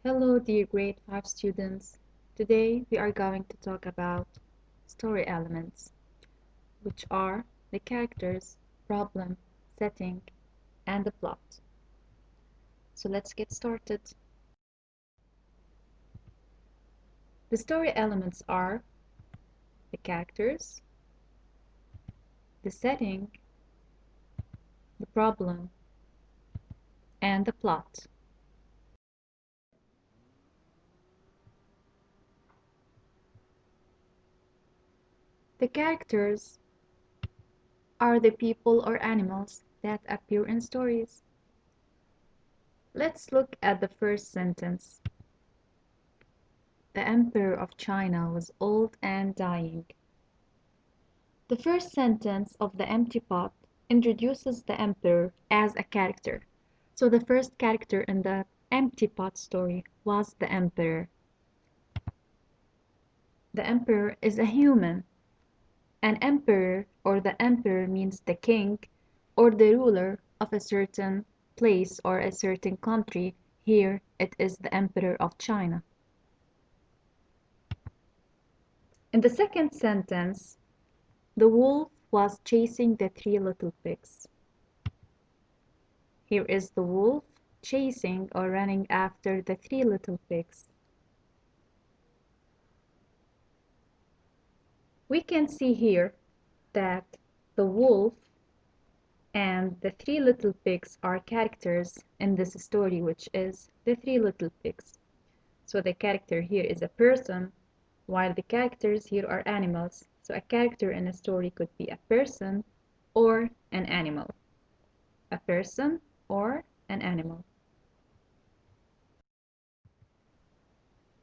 Hello, dear grade 5 students. Today we are going to talk about story elements, which are the characters, problem, setting, and the plot. So let's get started. The story elements are the characters, the setting, the problem, and the plot. The characters are the people or animals that appear in stories. Let's look at the first sentence. The Emperor of China was old and dying. The first sentence of The Empty Pot introduces the emperor as a character. So the first character in the Empty Pot story was the emperor. The emperor is a human. An emperor or the emperor means the king or the ruler of a certain place or a certain country. Here it is the Emperor of China. In the second sentence, the wolf was chasing the three little pigs. Here is the wolf chasing or running after the three little pigs. We can see here that the wolf and the three little pigs are characters in this story, which is the three little pigs. So the character here is a person, while the characters here are animals. So a character in a story could be a person or an animal. A person or an animal.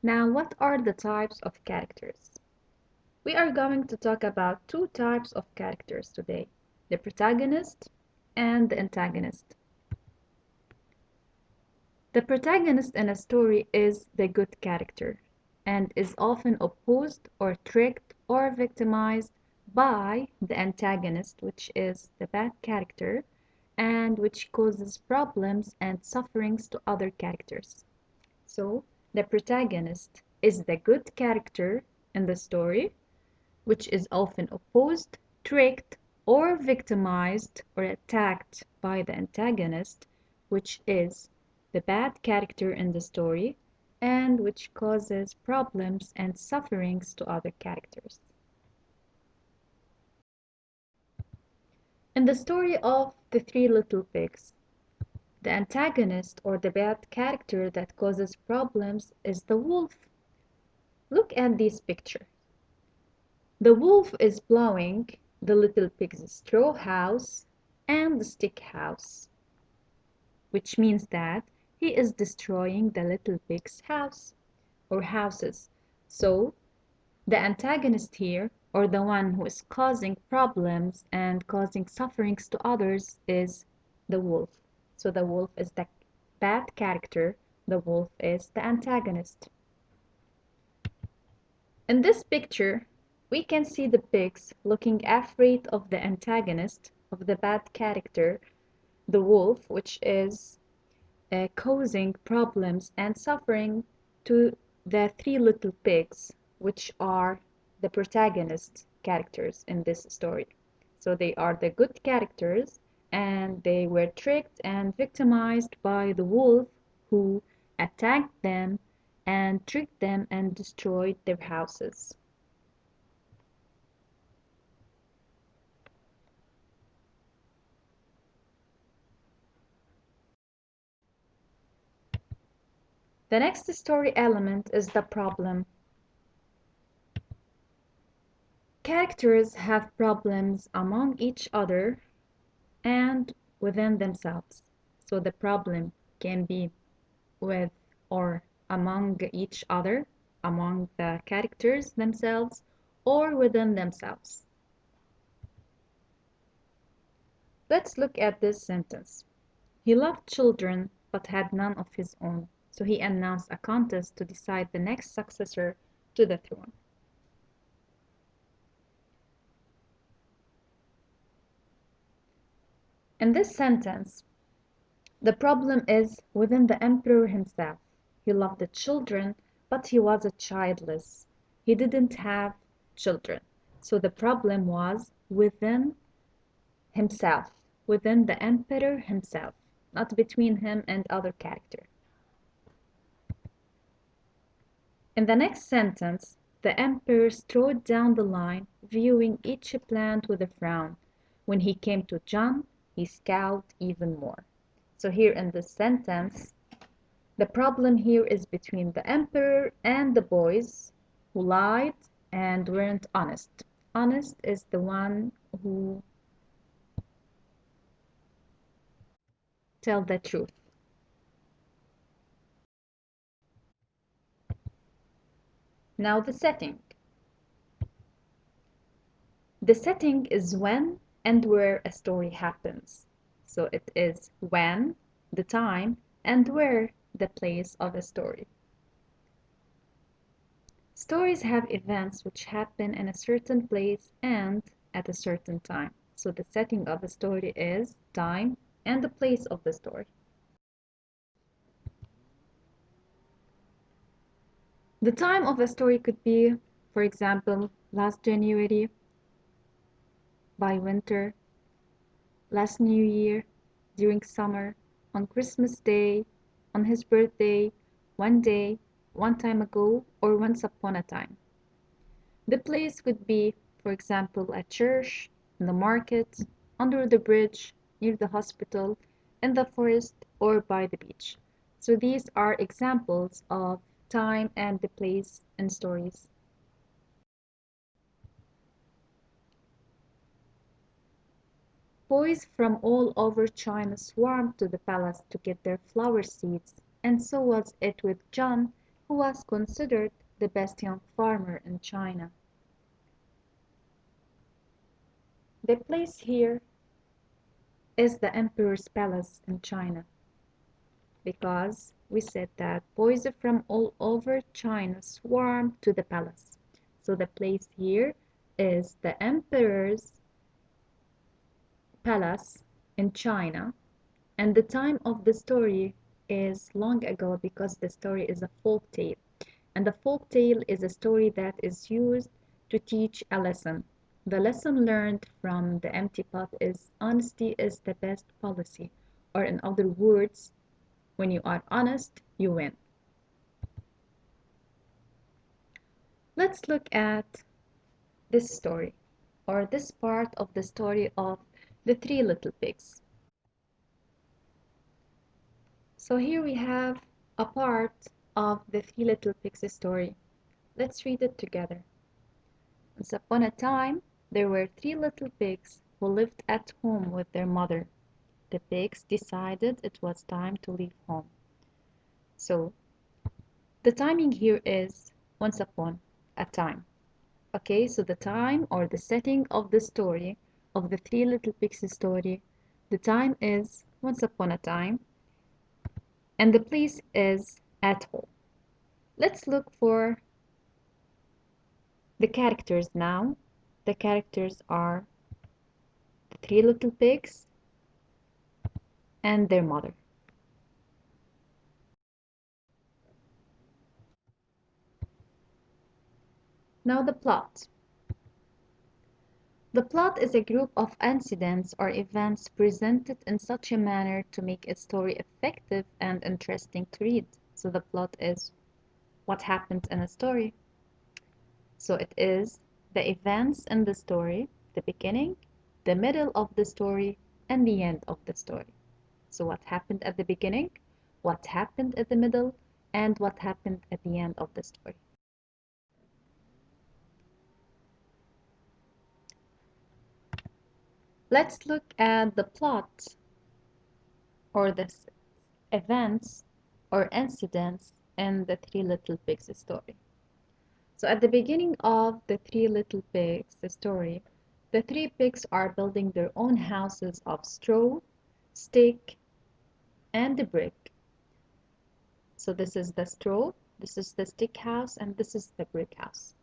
Now, what are the types of characters? We are going to talk about two types of characters today, the protagonist and the antagonist. The protagonist in a story is the good character and is often opposed or tricked or victimized by the antagonist, which is the bad character and which causes problems and sufferings to other characters. So, the protagonist is the good character in the story, which is often opposed, tricked, or victimized or attacked by the antagonist, which is the bad character in the story and which causes problems and sufferings to other characters. In the story of The Three Little Pigs, the antagonist or the bad character that causes problems is the wolf. Look at this picture. The wolf is blowing the little pig's straw house and the stick house, which means that he is destroying the little pig's house or houses. So the antagonist here, or the one who is causing problems and causing sufferings to others, is the wolf. So the wolf is the bad character, the wolf is the antagonist. In this picture, we can see the pigs looking afraid of the antagonist, of the bad character, the wolf, which is causing problems and suffering to the three little pigs, which are the protagonist characters in this story. So they are the good characters and they were tricked and victimized by the wolf who attacked them and tricked them and destroyed their houses. The next story element is the problem. Characters have problems among each other and within themselves. So the problem can be with or among each other, among the characters themselves, or within themselves. Let's look at this sentence. He loved children but had none of his own, so he announced a contest to decide the next successor to the throne. In this sentence, the problem is within the emperor himself. He loved the children, but he was a childless. He didn't have children. So the problem was within himself, within the emperor himself, not between him and other character. In the next sentence, the emperor strode down the line, viewing each plant with a frown. When he came to John, he scowled even more. So here in this sentence, the problem here is between the emperor and the boys who lied and weren't honest. Honest is the one who tell the truth. Now the setting. The setting is when and where a story happens. So it is when, the time, and where, the place of a story. Stories have events which happen in a certain place and at a certain time. So the setting of a story is time and the place of the story. The time of a story could be, for example, last January, by winter, last New Year, during summer, on Christmas Day, on his birthday, one day, one time ago, or once upon a time. The place could be, for example, at church, in the market, under the bridge, near the hospital, in the forest, or by the beach. So these are examples of time and the place in stories. Boys from all over China swarmed to the palace to get their flower seeds, and so was it with John, who was considered the best young farmer in China. The place here is the emperor's palace in China, because we said that boys from all over China swarmed to the palace. So the place here is the emperor's palace in China, and the time of the story is long ago because the story is a folk tale. And a folk tale is a story that is used to teach a lesson. The lesson learned from the empty pot is honesty is the best policy. Or in other words, when you are honest, you win. Let's look at this story, or this part of the story of the three little pigs. So here we have a part of the Three Little Pigs story. Let's read it together. Once upon a time, there were three little pigs who lived at home with their mother. The pigs decided it was time to leave home. So the timing here is once upon a time. Okay, so the time or the setting of the story of the Three Little Pigs story, the time is once upon a time, and the place is at home. Let's look for the characters now. The characters are the three little pigs and their mother. Now the plot. The plot is a group of incidents or events presented in such a manner to make a story effective and interesting to read. So the plot is what happened in a story. So it is the events in the story, the beginning, the middle of the story, and the end of the story. So what happened at the beginning, what happened at the middle, and what happened at the end of the story. Let's look at the plot or the events or incidents in the Three Little Pigs story. So at the beginning of the Three Little Pigs story, the three pigs are building their own houses of straw, stick, and brick. So this is the straw, this is the stick house, and this is the brick house.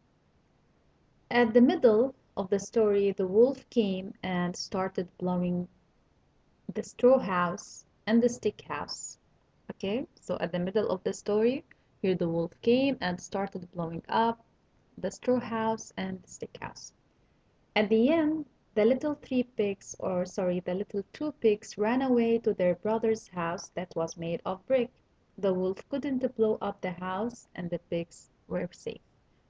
At the middle of the story, the wolf came and started blowing the straw house and the stick house Okay, so at the middle of the story, here the wolf came and started blowing up the straw house and the stick house. At the end, the little three pigs, or sorry, the little two pigs ran away to their brother's house that was made of brick. The wolf couldn't blow up the house and the pigs were safe.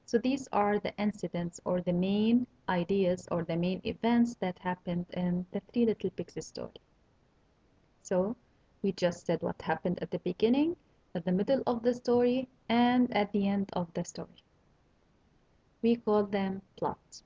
So these are the incidents or the main ideas or the main events that happened in the Three Little Pigs story. So we just said what happened at the beginning, at the middle of the story, and at the end of the story. We call them plots.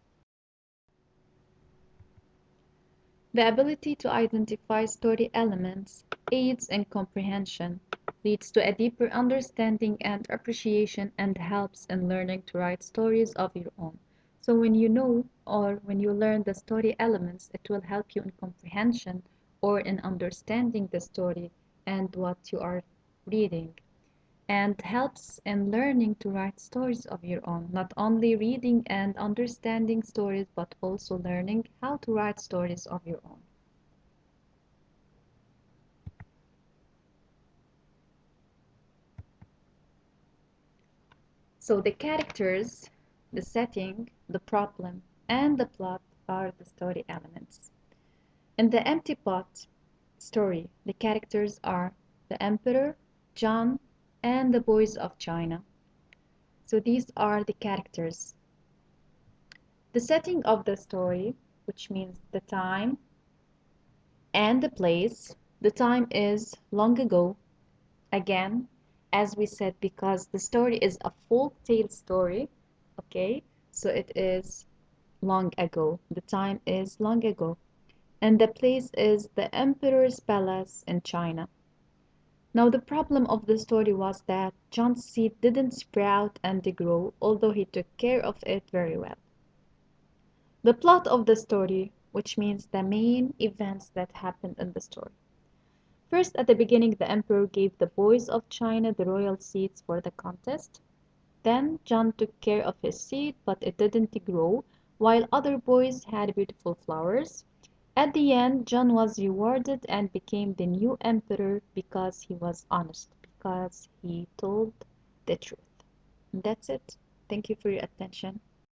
The ability to identify story elements aids in comprehension, leads to a deeper understanding and appreciation, and helps in learning to write stories of your own. So when you know or when you learn the story elements, it will help you in comprehension or in understanding the story and what you are reading, and helps in learning to write stories of your own, not only reading and understanding stories, but also learning how to write stories of your own. So the characters, the setting, the problem, and the plot are the story elements. In the Empty Pot story, the characters are the Emperor, John, and the boys of China. So these are the characters. The setting of the story, which means the time and the place. The time is long ago, again, as we said, because the story is a folk tale story, okay? So it is long ago. The time is long ago. And the place is the emperor's palace in China. Now, the problem of the story was that John's seed didn't sprout and grow, although he took care of it very well. The plot of the story, which means the main events that happened in the story. First, at the beginning, the emperor gave the boys of China the royal seeds for the contest. Then John took care of his seed, but it didn't grow, while other boys had beautiful flowers. At the end, John was rewarded and became the new emperor because he was honest, because he told the truth. And that's it. Thank you for your attention.